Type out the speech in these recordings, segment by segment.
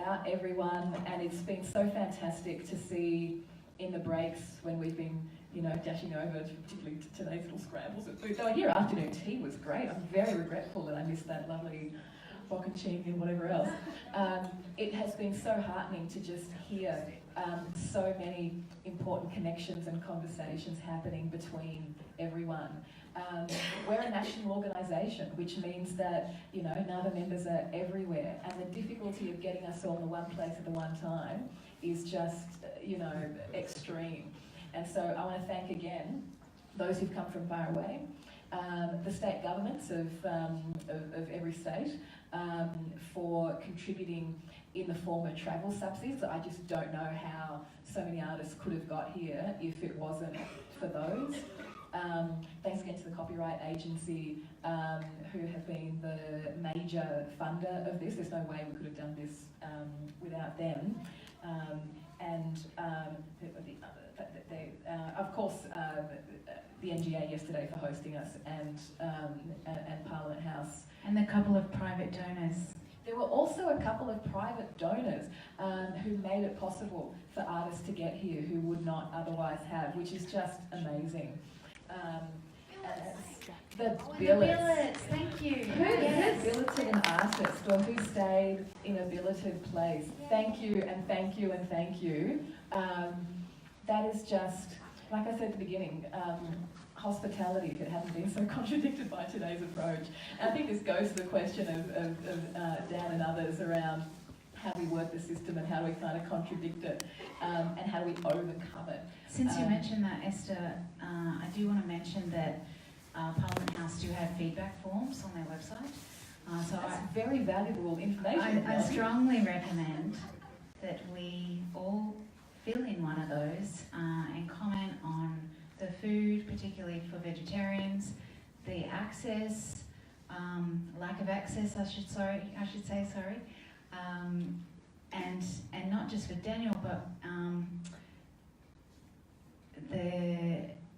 about everyone, and it's been so fantastic to see in the breaks when we've been, you know, dashing over, particularly to today's little scrambles at food. Though your afternoon tea was great. I'm very regretful that I missed that lovely bocconcini and whatever else. It has been so heartening to just hear so many important connections and conversations happening between everyone. We're a national organisation, which means that, you know, NAVA members are everywhere, and the difficulty of getting us all in the one place at the one time is just, you know, extreme. And so I want to thank again those who've come from far away, the state governments of every state for contributing in the form of travel subsidies. I just don't know how so many artists could have got here if it wasn't for those. Thanks again to the Copyright Agency, who have been the major funder of this. There's no way we could have done this without them. Of course, the NGA yesterday for hosting us, and Parliament House. And a couple of private donors. There were also a couple of private donors who made it possible for artists to get here who would not otherwise have, which is just amazing. The billets, thank you. Who billeted an artist, or who stayed in a billeted place? Thank you, and thank you, and thank you. That is just, like I said at the beginning, hospitality, if it hadn't been so contradicted by today's approach. And I think this goes to the question of Dan and others around how we work the system and how do we kind of contradict it, and how do we overcome it. Since you mentioned that, Esther, I do want to mention that Parliament House do have feedback forms on their website. So that's very valuable information. I strongly recommend that we all fill in one of those and comment on the food, particularly for vegetarians, the access, lack of access, I should say, and not just for Daniel, but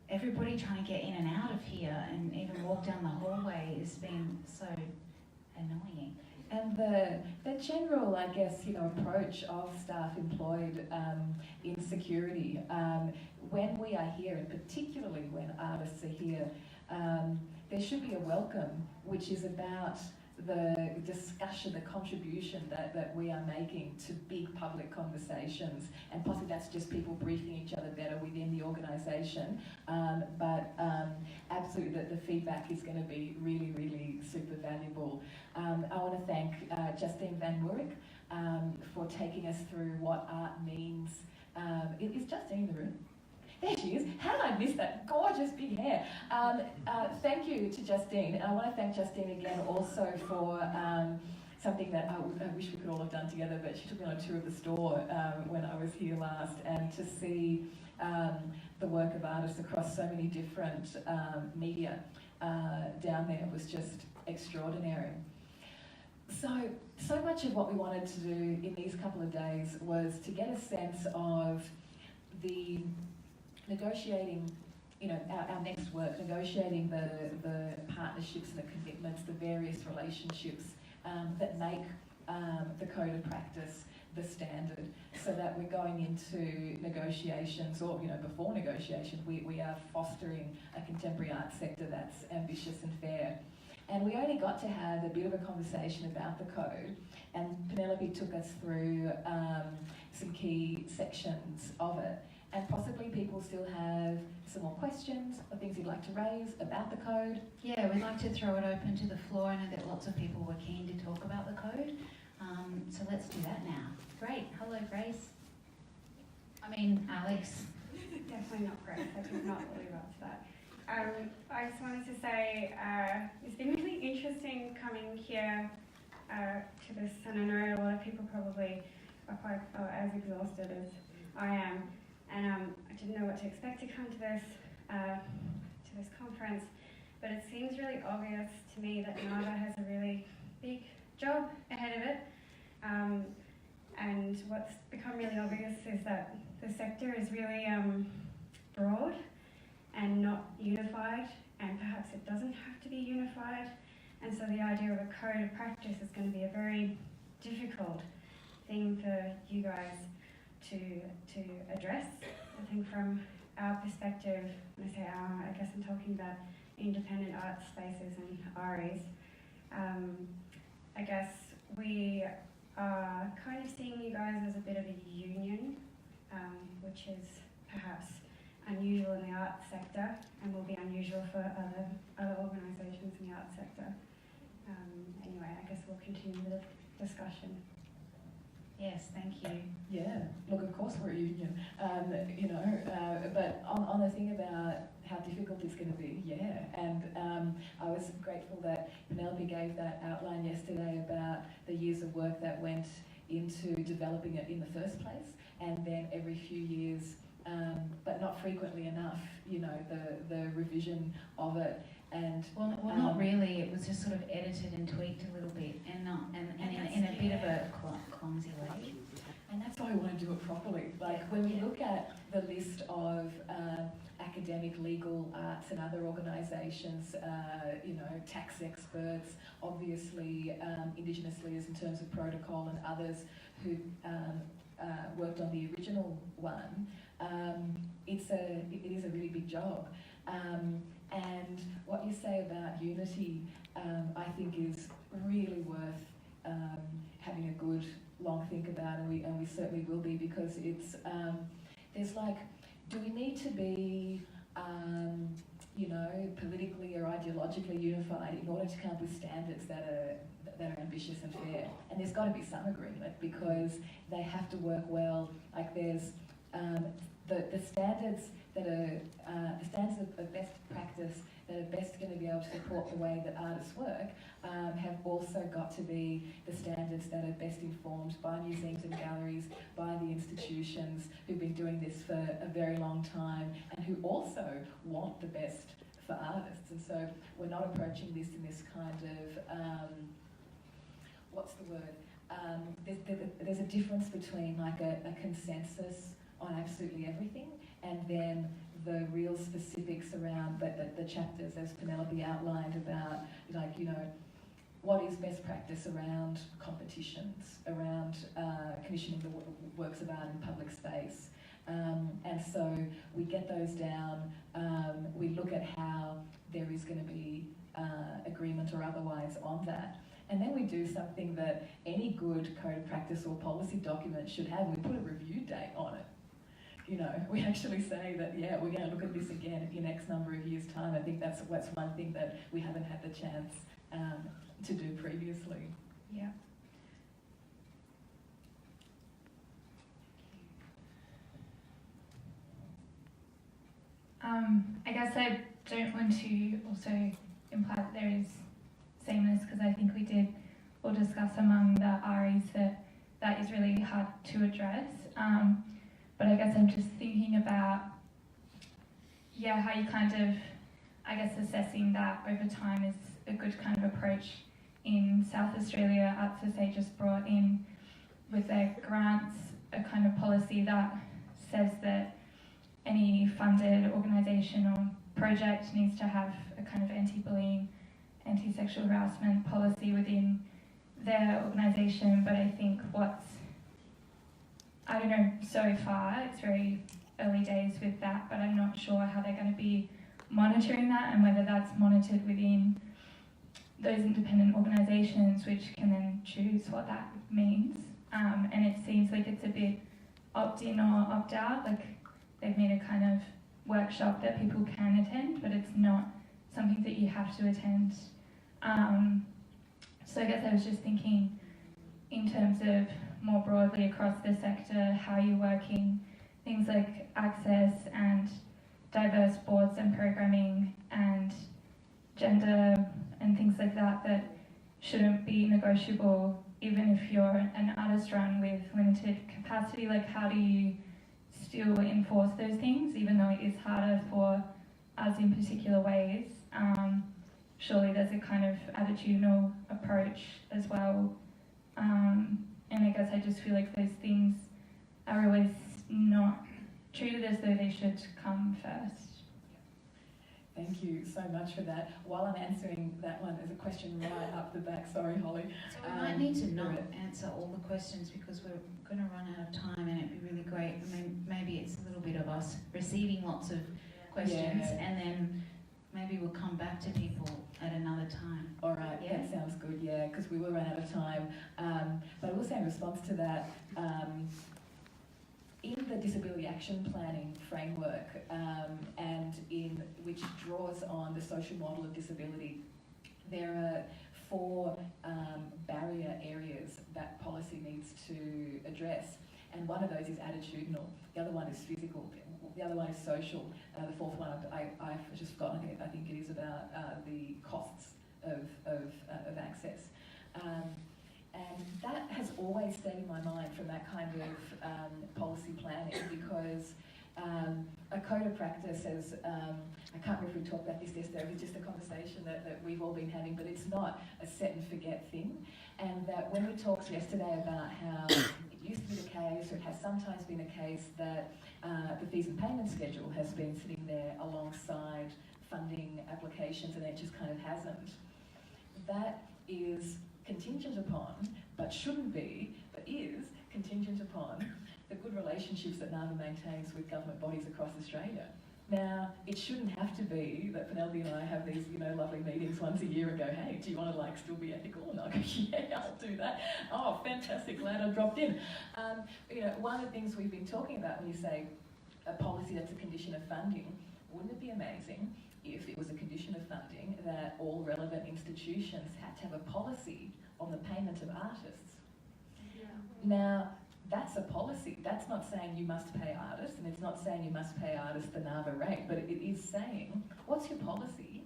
everybody trying to get in and out of here and even walk down the hallway has been so annoying. And the general, I guess, you know, approach of staff employed in security, when we are here, and particularly when artists are here, there should be a welcome, which is about the discussion, the contribution that we are making to big public conversations, and possibly that's just people briefing each other better within the organisation, but absolutely the feedback is going to be really, really super valuable. I want to thank Justine Van Moerik for taking us through what art means. Is Justine in the room? There she is. How did I miss that gorgeous big hair? Thank you to Justine. And I want to thank Justine again also for something that I wish we could all have done together, but she took me on a tour of the store when I was here last, and to see the work of artists across so many different media down there was just extraordinary. So much of what we wanted to do in these couple of days was to get a sense of the negotiating, you know, our next work, negotiating the partnerships and the commitments, the various relationships that make the code of practice the standard, so that we're going into negotiations, or, you know, before negotiation, we are fostering a contemporary art sector that's ambitious and fair. And we only got to have a bit of a conversation about the code, and Penelope took us through some key sections of it. And possibly people still have some more questions or things you'd like to raise about the code. Yeah, we'd like to throw it open to the floor. I know that lots of people were keen to talk about the code. So let's do that now. Great. Hello, Grace. I mean, Alex. Definitely not Grace. I could not live up to that. I just wanted to say it's been really interesting coming here to this, and I know a lot of people probably are quite as exhausted as I am. And I didn't know what to expect to come to this conference, but it seems really obvious to me that NAVA has a really big job ahead of it. And what's become really obvious is that the sector is really broad and not unified, and perhaps it doesn't have to be unified. And so the idea of a code of practice is going to be a very difficult thing for you guys to address. I think from our perspective, when I say our, I guess I'm talking about independent art spaces and REs. I guess we are kind of seeing you guys as a bit of a union, which is perhaps unusual in the art sector and will be unusual for other organisations in the art sector. Anyway, I guess we'll continue the discussion. Yes, thank you. Yeah, look, of course we're a union, but on the thing about how difficult it's going to be, yeah, and I was grateful that Penelope gave that outline yesterday about the years of work that went into developing it in the first place, and then every few years, but not frequently enough, the revision of it. And well, not really. It was just sort of edited and tweaked a little bit, and in a bit of a clumsy way. And that's why I want to do it properly. Like when we look at the list of academic, legal, arts, and other organisations, tax experts, obviously Indigenous leaders in terms of protocol, and others who worked on the original one. It is a really big job. And what you say about unity, I think is really worth having a good long think about, and we certainly will be, because it's there's like, do we need to be politically or ideologically unified in order to come up with standards that are ambitious and fair? And there's got to be some agreement, because they have to work well. Like there's the standards that are the standards of best practice that are best going to be able to support the way that artists work, have also got to be the standards that are best informed by museums and galleries, by the institutions who've been doing this for a very long time, and who also want the best for artists. And so we're not approaching this in this kind of, what's the word? There's a difference between like a consensus on absolutely everything, and then the real specifics around the chapters, as Penelope outlined, about what is best practice around competitions, around commissioning the works of art in public space. And so we get those down, we look at how there is going to be agreement or otherwise on that. And then we do something that any good code of practice or policy document should have. We put a review date on it. We actually say that, yeah, we're going to look at this again in X number of years' time. I think that's one thing that we haven't had the chance to do previously. Yeah. I guess I don't want to also imply that there is sameness, because I think we did all discuss among the REs that is really hard to address. But I guess I'm just thinking about, how you kind of, assessing that over time is a good kind of approach. In South Australia, Arts SA just brought in, with their grants, a kind of policy that says that any funded organisation or project needs to have a kind of anti-bullying, anti-sexual harassment policy within their organisation. But I think so far, it's very early days with that, but I'm not sure how they're going to be monitoring that, and whether that's monitored within those independent organisations, which can then choose what that means. And it seems like it's a bit opt-in or opt-out, like they've made a kind of workshop that people can attend, but it's not something that you have to attend. So I guess I was just thinking, in terms of more broadly across the sector, how you're working things like access and diverse boards and programming and gender and things like that shouldn't be negotiable, even if you're an artist run with limited capacity. Like, how do you still enforce those things, even though it is harder for us in particular ways? Surely there's a kind of attitudinal approach as well. And I guess I just feel like those things are always not treated as though they should come first. Thank you so much for that. While I'm answering that one, there's a question right up the back. Sorry, Holly. So we might need to not answer all the questions because we're going to run out of time, and it'd be really great. I mean, maybe it's a little bit of us receiving lots of questions, Yeah. and then maybe we'll come back to people at another time. All right, Yeah. that sounds good, yeah, because we will run out of time. But I will say in response to that, in the disability action planning framework, and in which draws on the social model of disability, there are 4 barrier areas that policy needs to address. And one of those is attitudinal, the other one is physical, the other one is social, the 4th one I've just forgotten. I think it is about the costs of access. And that has always stayed in my mind from that kind of policy planning, because a code of practice says, I can't remember if we talked about this yesterday, it was just a conversation that we've all been having, but it's not a set and forget thing. And that when we talked yesterday about how it used to be the case, or it has sometimes been the case, that the fees and payment schedule has been sitting there alongside funding applications and it just kind of hasn't. That is contingent upon, but shouldn't be, but is contingent upon the good relationships that NAVA maintains with government bodies across Australia. Now, it shouldn't have to be that Penelope and I have these, lovely meetings once a year and go, hey, do you want to still be ethical? And I'll go, yeah, I'll do that. Oh, fantastic, glad I dropped in. One of the things we've been talking about when you say a policy that's a condition of funding, wouldn't it be amazing if it was a condition of funding that all relevant institutions had to have a policy on the payment of artists? Yeah. Now, that's a policy. That's not saying you must pay artists, and it's not saying you must pay artists the NAVA rate, but it is saying, what's your policy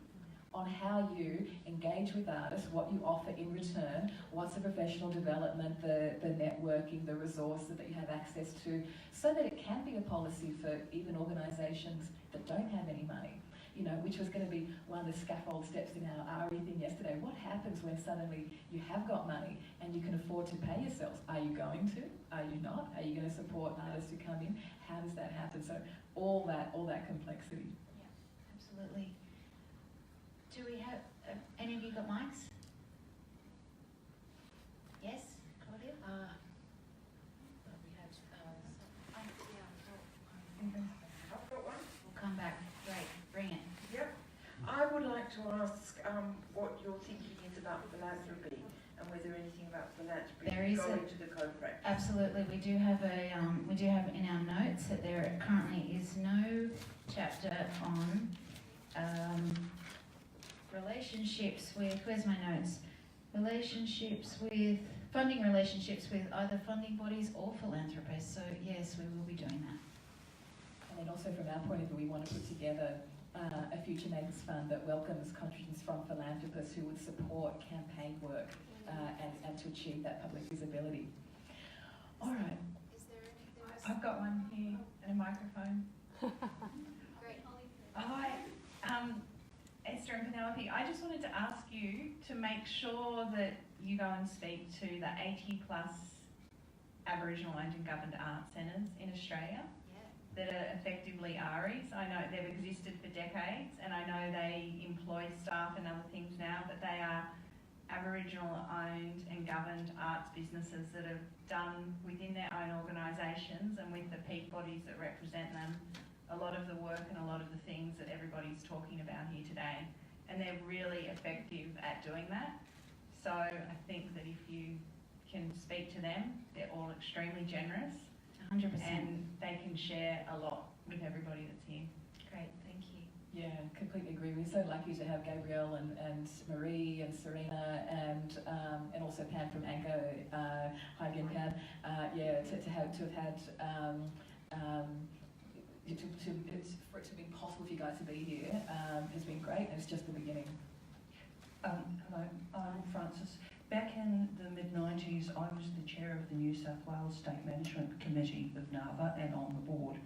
on how you engage with artists, what you offer in return, what's the professional development, the networking, the resources that you have access to, so that it can be a policy for even organisations that don't have any money. Which was going to be one of the scaffold steps in our RE thing yesterday. What happens when suddenly you have got money and you can afford to pay yourselves? Are you going to? Are you not? Are you going to support artists who come in? How does that happen? So all that complexity. Yeah, absolutely. Do we have, any of you got mics? Yes, Claudia? I've got one. We'll come back. Great, bring it. Yep. I would like to ask what your thinking is about philanthropy and whether anything about philanthropy There is going to the code practice. Absolutely, we do have in our notes that there currently is no chapter on relationships with, where's my notes? Funding relationships with either funding bodies or philanthropists. So yes, we will be doing that. And then also from our point of view, we want to put together a Future Makers Fund that welcomes contributions from philanthropists who would support campaign work and to achieve that public visibility. All right. I've got one here and a microphone. Great. Hi, Esther and Penelope. I just wanted to ask you to make sure that you go and speak to the 80+ Aboriginal owned and governed art centres in Australia that are effectively ARIs. I know they've existed for decades and I know they employ staff and other things now, but they are Aboriginal owned and governed arts businesses that have done within their own organisations and with the peak bodies that represent them a lot of the work and a lot of the things that everybody's talking about here today. And they're really effective at doing that. So I think that if you can speak to them, they're all extremely generous 100%. and they can share a lot with everybody that's here. Great, thank you. Yeah, completely agree. We're so lucky to have Gabrielle and Marie and Serena and also Pam from ANCO. Hi again, Pam. To have had for it to be possible for you guys to be here has been great, and it's just the beginning. Hello, I'm Frances. Back in the mid-90s, I was the chair of the New South Wales State Management Committee of NAVA and on the board,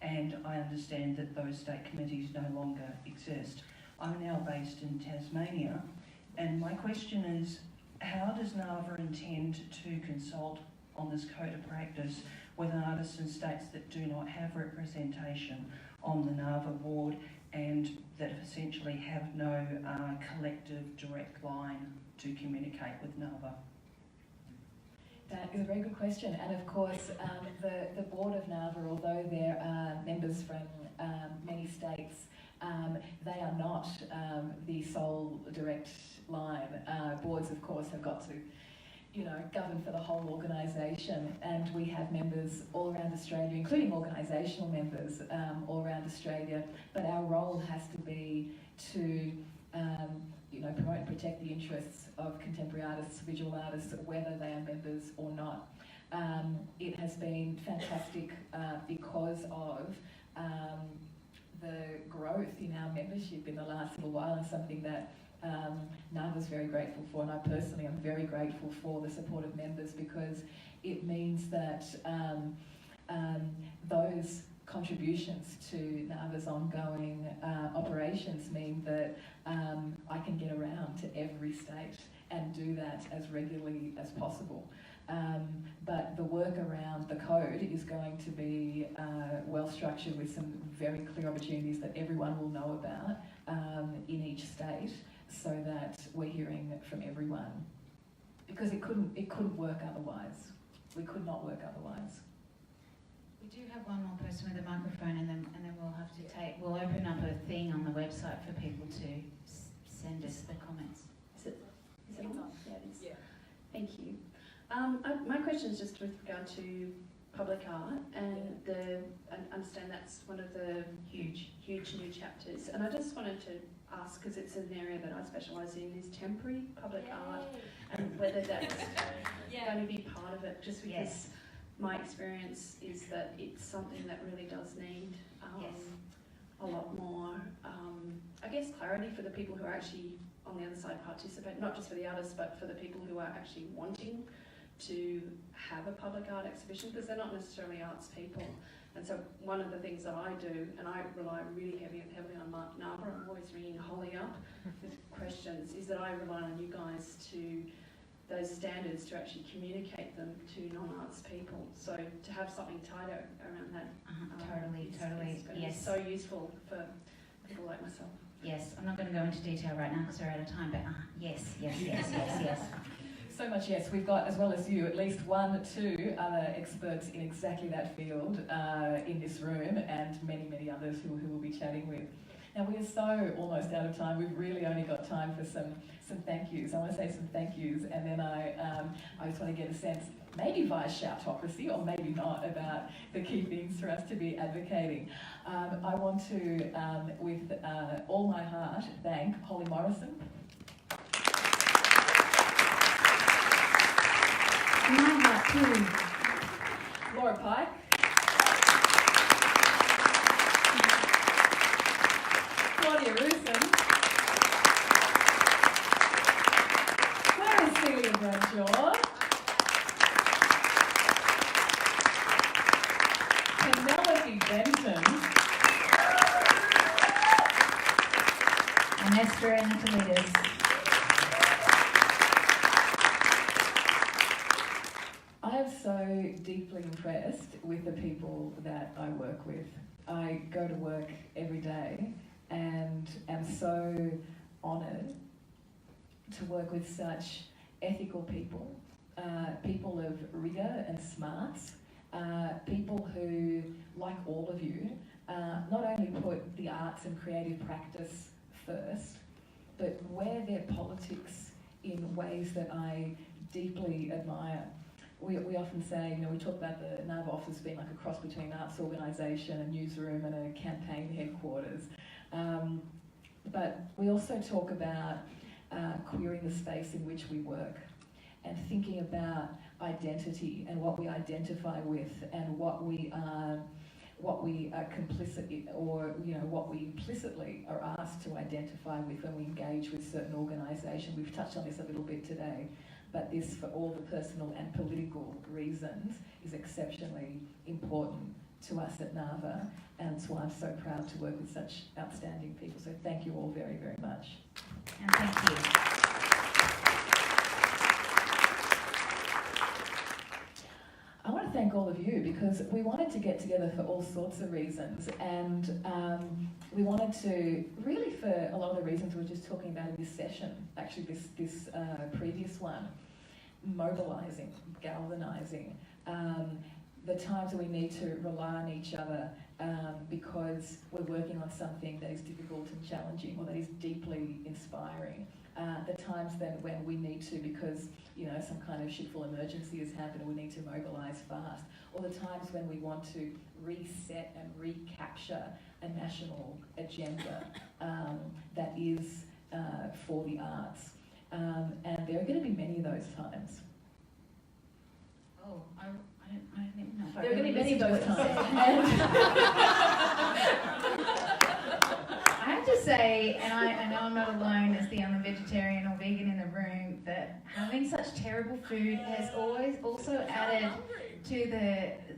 and I understand that those state committees no longer exist. I'm now based in Tasmania, and my question is, how does NAVA intend to consult on this code of practice with artists in states that do not have representation on the NAVA board and that essentially have no collective direct line to communicate with NAVA? That is a very good question, and of course the board of NAVA, although there are members from many states, they are not the sole direct line. Boards, of course, have got to, govern for the whole organisation, and we have members all around Australia, including organisational members all around Australia. But our role has to be to promote and protect the interests of contemporary artists, visual artists, whether they are members or not. It has been fantastic because of the growth in our membership in the last little while, and something that NAVA's very grateful for, and I personally am very grateful for the support of members, because it means that those contributions to NAVA's ongoing operations mean that I can get around to every state and do that as regularly as possible. But the work around the code is going to be well structured, with some very clear opportunities that everyone will know about in each state, so that we're hearing from everyone. Because it couldn't work otherwise. We could not work otherwise. We do have one more person with a microphone, and then we'll open up a thing on the website for people to send us the comments. Is it on? Yeah, it is. Yeah. Thank you. My question is just with regard to public art, and I understand that's one of the huge new chapters. And I just wanted to ask, because it's an area that I specialise in, is temporary public art, and whether that's going to be part of it, just because my experience is that it's something that really does need a lot more, I guess, clarity for the people who are actually on the other side participate, not just for the artists, but for the people who are actually wanting to have a public art exhibition, because they're not necessarily arts people. And so one of the things that I do, and I rely really heavily on Mark Narber, I'm always ringing Holly up with questions, is that I rely on you guys to those standards to actually communicate them to non-arts people. So to have something tied around that Totally, is going to be so useful for people like myself. Yes, I'm not going to go into detail right now because we're out of time, but yes. So much, yes. We've got, as well as you, at least 2 other experts in exactly that field in this room, and many, many others who we'll be chatting with. Now, we are so almost out of time. We've really only got time for some thank yous. I want to say some thank yous, and then I just want to get a sense, maybe via shoutocracy or maybe not, about the key things for us to be advocating. I want to, with all my heart, thank Holly Morrison. My heart too. Laura Pike. Claudia Rusin. Where is Celia Bradshaw? Penelope Benton. And Esther and the Toledos. I am so deeply impressed with the people that I work with. I go to work every day and am so honoured to work with such ethical people, people of rigour and smarts, people who, like all of you, not only put the arts and creative practice first, but wear their politics in ways that I deeply admire. We often say, we talk about the NAVA office being like a cross between arts organisation, a newsroom and a campaign headquarters. But we also talk about queering the space in which we work, and thinking about identity and what we identify with, and what we are complicit in, or what we implicitly are asked to identify with when we engage with certain organisations. We've touched on this a little bit today, but this, for all the personal and political reasons, is exceptionally important to us at NAVA, and that's why I'm so proud to work with such outstanding people. So thank you all very, very much. And thank you. to thank all of you because we wanted to get together for all sorts of reasons, and we wanted to really for a lot of the reasons we were just talking about in this session, actually this previous one, mobilising, galvanising, the times we need to rely on each other because we're working on something that is difficult and challenging or that is deeply inspiring. The times then when we need to, because some kind of shitful emergency has happened, we need to mobilise fast. Or the times when we want to reset and recapture a national agenda that is for the arts. And there are going to be many of those times. Oh, I don't even know if I There are going to be really many of listened those to what you times. I have to say, and I know I'm not alone as the only vegetarian or vegan in the room, that having such terrible food has always also added to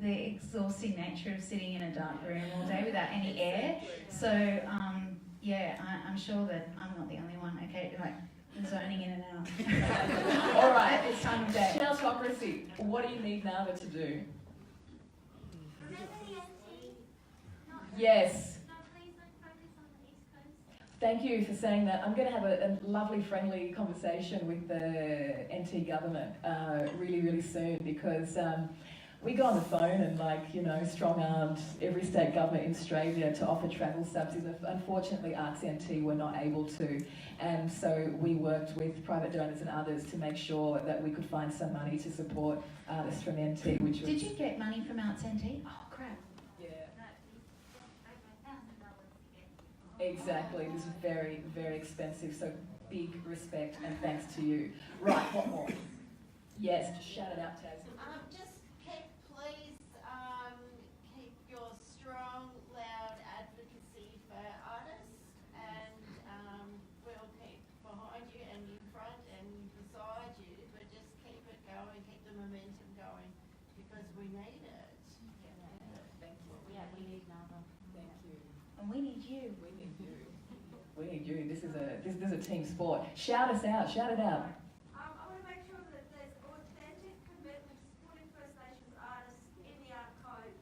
the exhausting nature of sitting in a dark room all day without any air. So, I'm sure that I'm not the only one. Okay, like zoning in and out. All right, It's time of day. Shoutocracy, what do you need Nava to do? Yes. Thank you for saying that. I'm going to have a lovely, friendly conversation with the NT government really, really soon because we go on the phone and strong-armed every state government in Australia to offer travel subsidies. Unfortunately, Arts NT were not able to, and so we worked with private donors and others to make sure that we could find some money to support artists from NT, which was... Did you get money from Arts NT? Oh, crap. Yeah. Exactly. This is very, very expensive, so big respect and thanks to you. Right, what more? Yes, just shout it out, Taz. Just please keep your strong, loud advocacy for artists, and we'll keep behind you and in front and beside you, but just keep it going, keep the momentum going, because we need it. Thank you. Yeah, we need another. Thank you. And we need you. We need you. We need you. This is a team sport. Shout us out. Shout it out. I want to make sure that there's authentic commitment to supporting First Nations artists in the art code.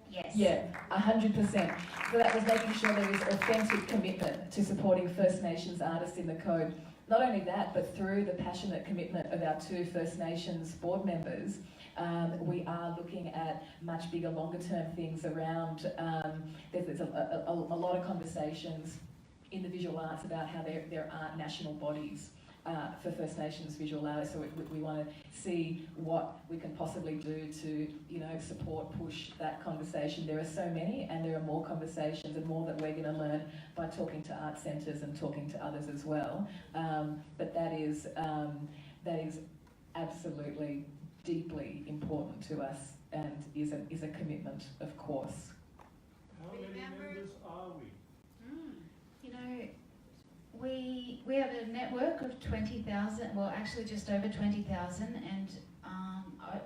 Yes. Yeah, 100%. So that was making sure there is authentic commitment to supporting First Nations artists in the code. Not only that, but through the passionate commitment of our 2 First Nations board members, we are looking at much bigger, longer-term things around. There's a lot of conversations in the visual arts about how there aren't national bodies for First Nations visual artists. So we want to see what we can possibly do to, support, push that conversation. There are so many, and there are more conversations and more that we're going to learn by talking to art centres and talking to others as well. But that is absolutely deeply important to us and is a commitment, of course. How many members are we? We have a network of 20,000, well actually just over 20,000, and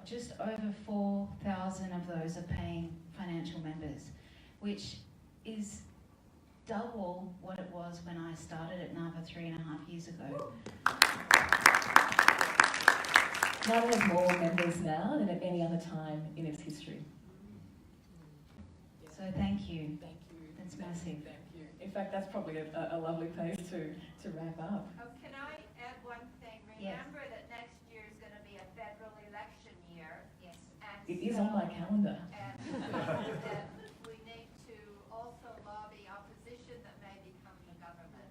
just over 4,000 of those are paying financial members, which is double what it was when I started at NAVA 3.5 years ago. NAVA has more members now than at any other time in its history. So thank you. Thank you. That's massive. Thank you. In fact, that's probably a lovely place to wrap up. Can I add one thing? Yes. Remember that next year is going to be a federal election year. Yes. And It is on my calendar. And that we need to also lobby opposition that may become the government.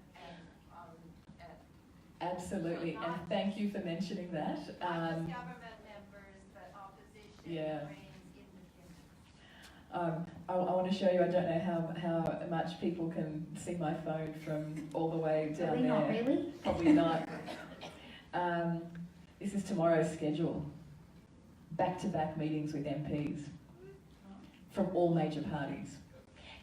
Absolutely, and thank you for mentioning that. Not just government members, but opposition, Yeah. Greens, independents. I want to show you, I don't know how much people can see my phone from all the way down Probably there. not really. Probably not. This is tomorrow's schedule. Back-to-back meetings with MPs from all major parties.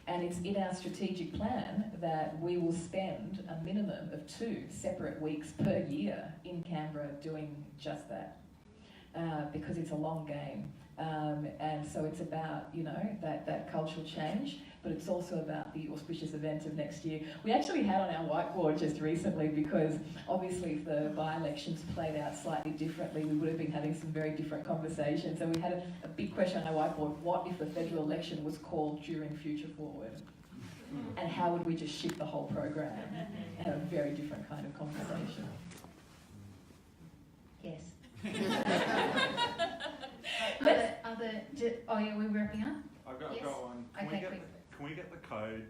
And it's in our strategic plan that we will spend a minimum of 2 separate weeks per year in Canberra doing just that. Because it's a long game. And And so it's about, you know, that cultural change, but it's also about the auspicious event of next year. We actually had on our whiteboard just recently, because obviously if the by-elections played out slightly differently, we would have been having some very different conversations. And we had a big question on our whiteboard: what if the federal election was called during Future Forward? And how would we just shift the whole program and have a very different kind of conversation? Yes. Let's- Oh yeah, we're wrapping up? I've got Yes. one. Okay, quick. Can we get the code,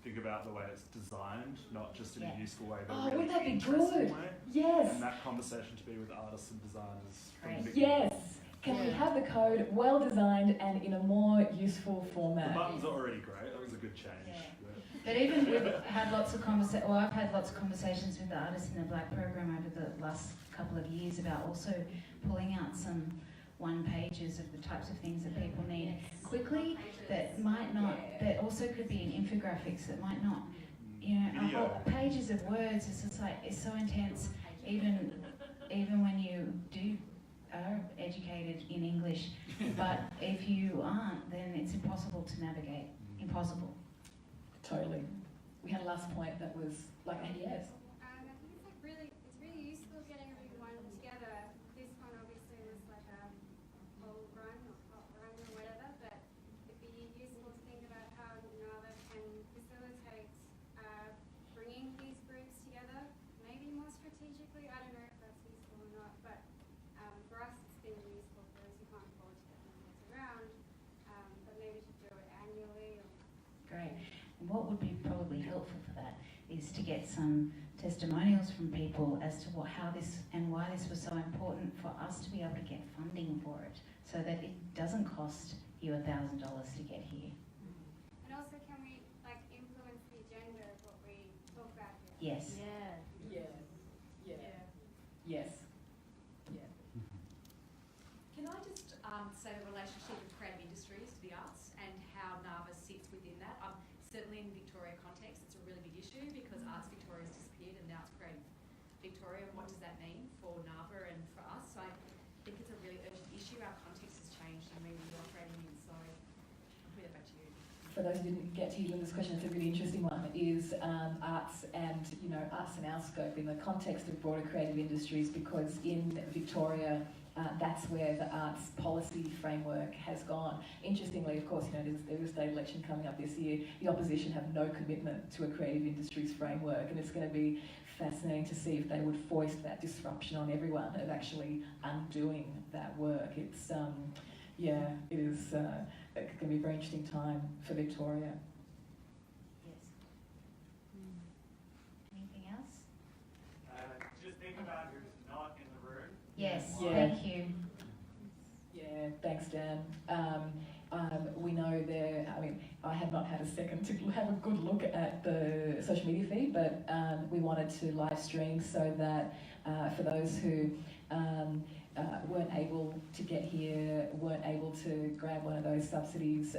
think about the way it's designed, not just in Yeah. a useful way, but Oh, a really wouldn't that be interesting good? way? Yes. And that conversation to be with artists and designers from the Great. beginning. Yes. Can we have the code well designed and in a more useful The format? buttons are already great. That was a good change. Yeah. but- But even we've had lots of I've had lots of conversations with the Artists in the Black program over the last couple of years about also pulling out some one pages of the types of things that people need quickly, that might not, that also could be in infographics that might not, you know, a whole pages of words. It's just like, it's so intense, even when you are educated in English, but if you aren't, then it's impossible to navigate. Impossible. Totally. We had a last point that was like a yes. I think it's like it's really useful getting everyone together. This one obviously was like a whole run or hot run or whatever, but it'd be useful to think about how NAVA can facilitate bringing these groups together, maybe more strategically. I don't know if that's useful or not, but for us it's been useful. For those who can't afford to get themselves around, but maybe to do it annually. Great. And what would be probably helpful for that is to get some testimonials from people as to how this and why this was so important for us to be able to get funding for it, so that it doesn't cost you $1,000 to get here. And also, can we influence the agenda of what we talk about here? Yes. Yes. Can I just say the relationship of creative industries to the arts and how NAVA sits within that? Certainly in the Victoria context, it's a really big issue because Arts Victoria has disappeared and now it's Creative Victoria. What does that mean for NAVA and for us? So I think it's a really urgent issue. Our context has changed and we are operating in, so I'll put that back to you. For those who didn't get to Linda's question, it's a really interesting one, is arts and, arts in our scope in the context of broader creative industries, because in Victoria, that's where the arts policy framework has gone. Interestingly, of course, there's a state election coming up this year. The opposition have no commitment to a creative industries framework, and it's going to be fascinating to see if they would foist that disruption on everyone of actually undoing that work. It's, it is going to be a very interesting time for Victoria. Yes. Anything else? Just think about who's not in the room. Yes. Yeah. Thank you. Yeah, thanks, Dan. We know I have not had a second to have a good look at the social media feed, but we wanted to live stream so that for those who weren't able to get here, weren't able to grab one of those subsidies,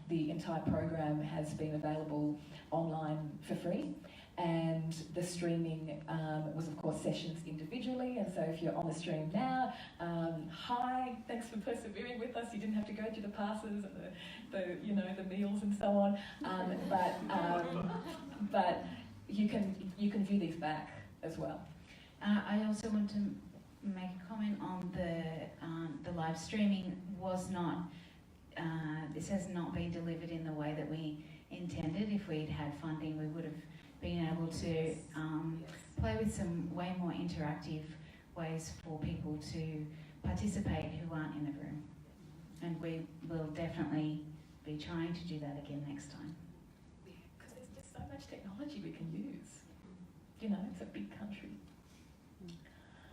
the entire program has been available online for free. And the streaming was, of course, sessions individually. And so if you're on the stream now, hi, thanks for persevering with us. You didn't have to go through the passes and the meals and so on. But you can view these back as well. I also want to make a comment on the live streaming was not, this has not been delivered in the way that we intended. If we'd had funding, we would have been able to play with some way more interactive ways for people to participate who aren't in the room. And we will definitely be trying to do that again next time. Because there's just so much technology we can use. It's a big country.